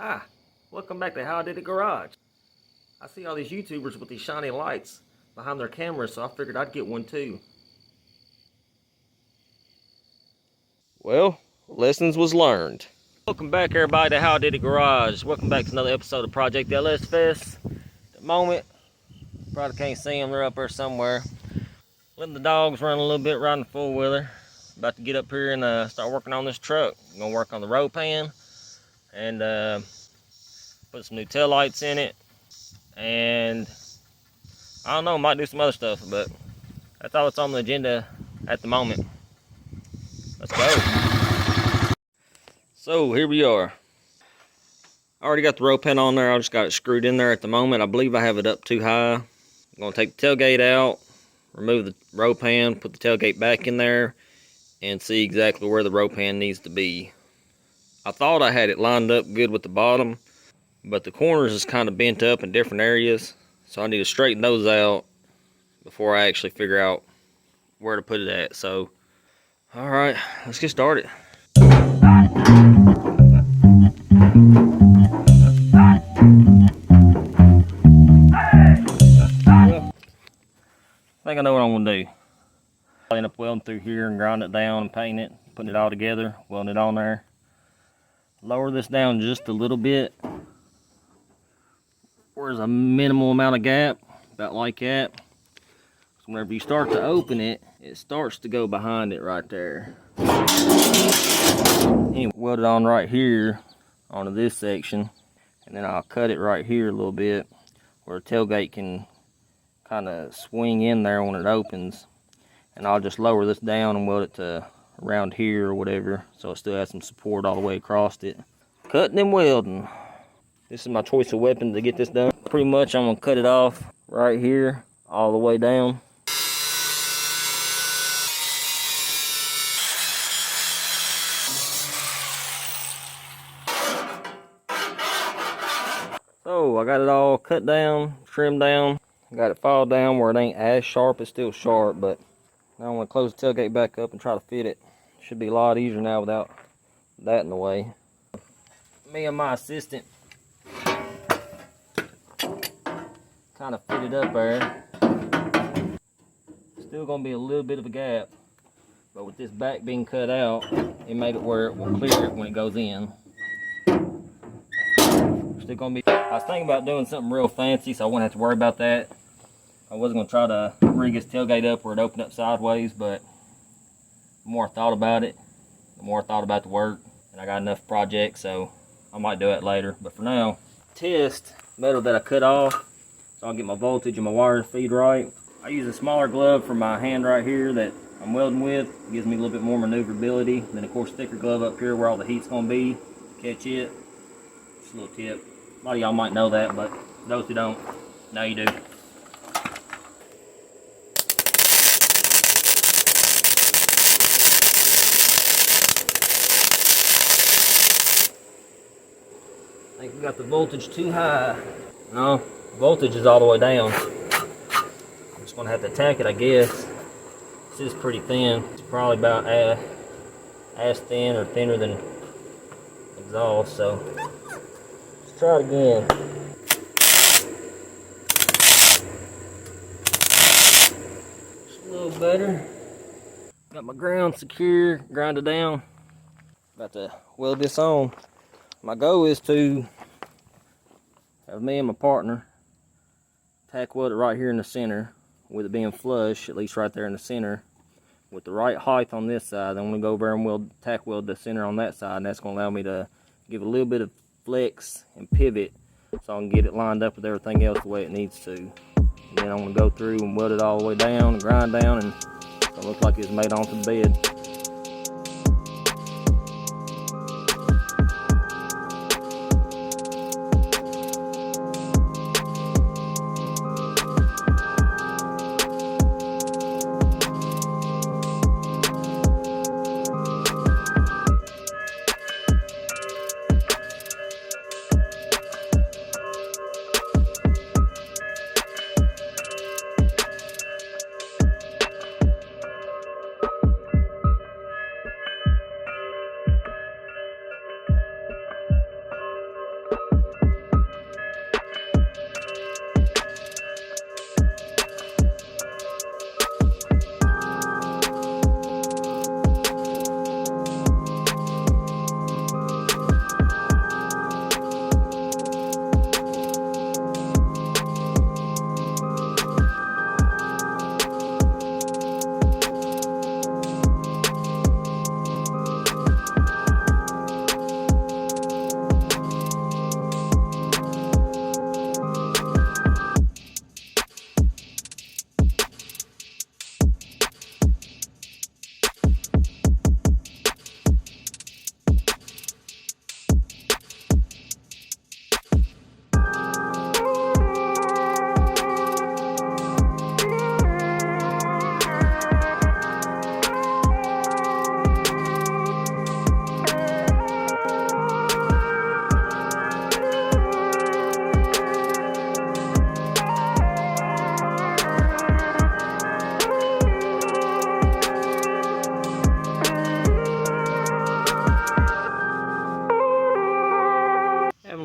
Hi, welcome back to How I Did It Garage. I see all these YouTubers with these shiny lights behind their cameras, so I figured I'd get one too. Well, lessons was learned. Welcome back everybody to How I Did It Garage. Welcome back to another episode of Project LS Fest. At the moment, probably can't see them, they're up there somewhere. Letting the dogs run a little bit, riding the four-wheeler. About to get up here and start working on this truck. I'm gonna work on the roll pan and put some new tail lights in it, and I don't know, might do some other stuff, but that's all that's on the agenda at the moment. Let's go. So here we are. I already got the roll pan on there. I just got it screwed in there at the moment. I believe I have it up too high. I'm gonna take the tailgate out, remove the roll pan, put the tailgate back in there, and see exactly where the roll pan needs to be. I thought I had it lined up good with the bottom, but the corners is kind of bent up in different areas, so I need to straighten those out before I actually figure out where to put it at. So, all right, let's get started. I think I know what I'm gonna do. I'll end up welding through here and grind it down and paint it, putting it all together, welding it on there. Lower this down just a little bit. Where's a minimal amount of gap, about like that. So whenever you start to open it, it starts to go behind it right there. Anyway, weld it on right here onto this section, and then I'll cut it right here a little bit where the tailgate can kind of swing in there when it opens. And I'll just lower this down and weld it to around here or whatever, so it still has some support all the way across it. Cutting and welding. This is my choice of weapon to get this done. Pretty much I'm gonna cut it off right here all the way down. So I got it all cut down, trimmed down. Got it filed down where it ain't as sharp. It's still sharp, but now I'm gonna close the tailgate back up and try to fit it. Should be a lot easier now without that in the way. Me and my assistant kind of fit it up there. Still gonna be a little bit of a gap, but with this back being cut out, it made it where it will clear it when it goes in. Still gonna be. I was thinking about doing something real fancy, so I wouldn't have to worry about that. I was gonna try to rig this tailgate up where it opened up sideways, but the more I thought about it, the more I thought about the work, and I got enough projects, so I might do it later. But for now, test metal that I cut off, so I'll get my voltage and my wire feed right. I use a smaller glove for my hand right here that I'm welding with. It gives me a little bit more maneuverability. Then of course thicker glove up here where all the heat's gonna be. Catch it. Just a little tip. A lot of y'all might know that, but those who don't, now you do. I think we got the voltage too high. No, voltage is all the way down. I'm just gonna have to attack it, I guess. This is pretty thin. It's probably about as thin or thinner than exhaust, so let's try it again. Just a little better. Got my ground secure, grind it down. About to weld this on. My goal is to have me and my partner tack weld it right here in the center, with it being flush, at least right there in the center, with the right height on this side. Then I'm going to go over and tack weld the center on that side, and that's going to allow me to give a little bit of flex and pivot so I can get it lined up with everything else the way it needs to. And then I'm going to go through and weld it all the way down and grind down, and it'll look like it's made onto the bed.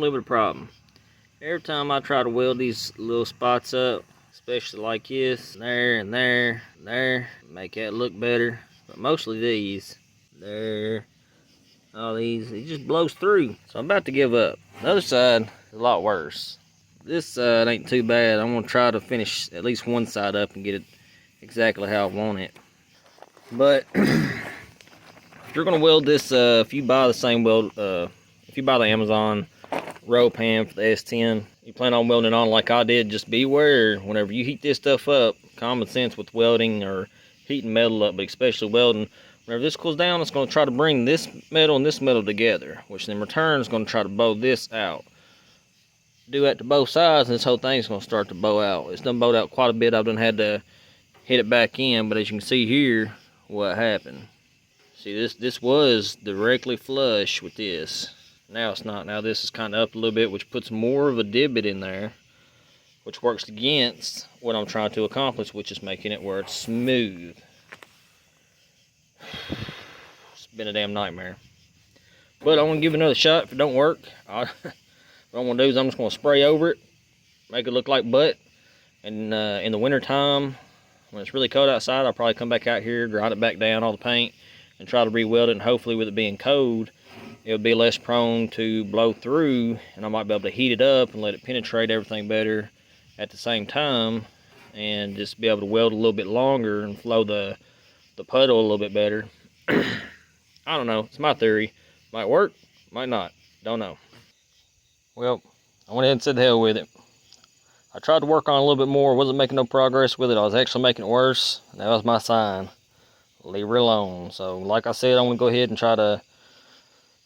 a little bit of problem. Every time I try to weld these little spots up, especially like this, there and there and there, make that look better. But mostly these, there, all these, it just blows through. So I'm about to give up. The other side is a lot worse. This side ain't too bad. I'm gonna try to finish at least one side up and get it exactly how I want it. But if you're gonna weld this, if you buy the same weld, if you buy the Amazon roll pan for the S10, you plan on welding it on like I did, just beware whenever you heat this stuff up. Common sense with welding or heating metal up, but especially welding, whenever this cools down, it's going to try to bring this metal and this metal together, which in return is going to try to bow this out. Do that to both sides and this whole thing is going to start to bow out. It's done bowed out quite a bit. I've done had to hit it back in, but as you can see here, what happened. See, this was directly flush with this. Now it's not. Now this is kind of up a little bit, which puts more of a divot in there, which works against what I'm trying to accomplish, which is making it where it's smooth. It's been a damn nightmare. But I want to give it another shot. If it don't work, what I'm going to do is I'm just going to spray over it, make it look like butt. And in the winter time, when it's really cold outside, I'll probably come back out here, grind it back down, all the paint, and try to re-weld it. And hopefully with it being cold, it'll be less prone to blow through, and I might be able to heat it up and let it penetrate everything better at the same time, and just be able to weld a little bit longer and flow the puddle a little bit better. I don't know. It's my theory. Might work, might not. Don't know. Well, I went ahead and said the hell with it. I tried to work on it a little bit more. Wasn't making no progress with it. I was actually making it worse. That was my sign. Leave her alone. So, like I said, I'm going to go ahead and try to...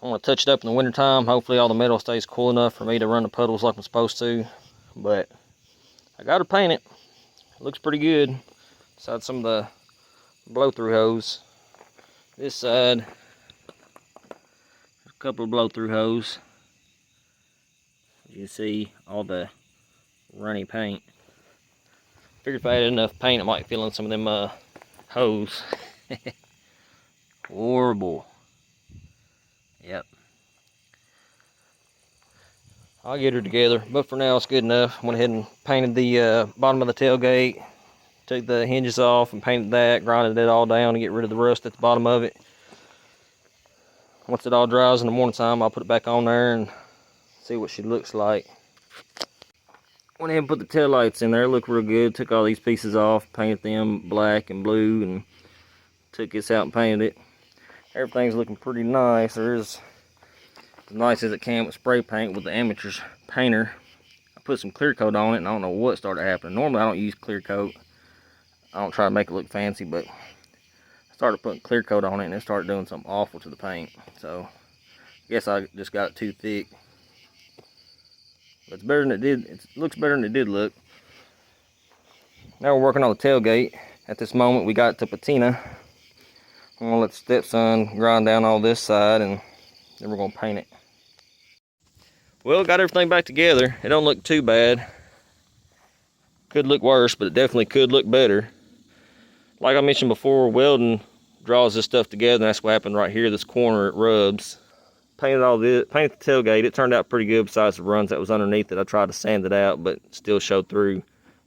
I want to touch it up in the winter time. Hopefully all the metal stays cool enough for me to run the puddles like I'm supposed to. But I got to paint it. It looks pretty good. Besides some of the blow-through hose. This side, a couple of blow-through hose. You can see all the runny paint. Figured if I had enough paint, I might fill in some of them hose. Horrible. Yep. I'll get her together, but for now it's good enough. Went ahead and painted the bottom of the tailgate. Took the hinges off and painted that, grinded it all down to get rid of the rust at the bottom of it. Once it all dries in the morning time, I'll put it back on there and see what she looks like. Went ahead and put the tail lights in there, look real good. Took all these pieces off, painted them black and blue, and took this out and painted it. Everything's looking pretty nice. There is as nice as it can with spray paint with the amateur painter. I put some clear coat on it and I don't know what started happening. Normally I don't use clear coat. I don't try to make it look fancy, but I started putting clear coat on it and it started doing something awful to the paint. So I guess I just got it too thick. But it's better than it did. It looks better than it did look. Now we're working on the tailgate. At this moment we got it to patina. I'm gonna let the stepson grind down all this side and then we're gonna paint it. Well, got everything back together. It don't look too bad. Could look worse, but it definitely could look better. Like I mentioned before, welding draws this stuff together, and that's what happened right here. This corner, it rubs. Painted all this, painted the tailgate. It turned out pretty good besides the runs that was underneath it. I tried to sand it out, but it still showed through.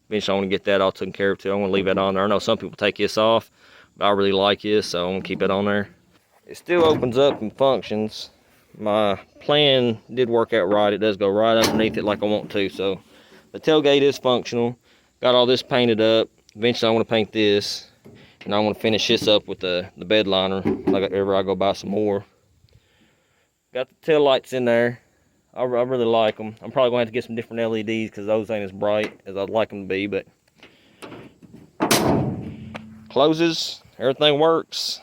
Eventually I want to get that all taken care of too. I'm gonna leave that on there. I know some people take this off, but I really like this, so I'm gonna keep it on there. It still opens up and functions. My plan did work out right. It does go right underneath it like I want to, so the tailgate is functional. Got all this painted up. Eventually I want to paint this, and I want to finish this up with the bed liner like ever I go buy some more. Got the tail lights in there. I really like them. I'm probably going to have to get some different LEDs because those ain't as bright as I'd like them to be, but closes, everything works.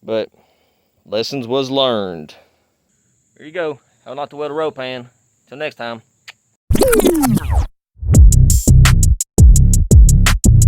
But lessons was learned. Here you go. How not to weld a roll pan. Till next time.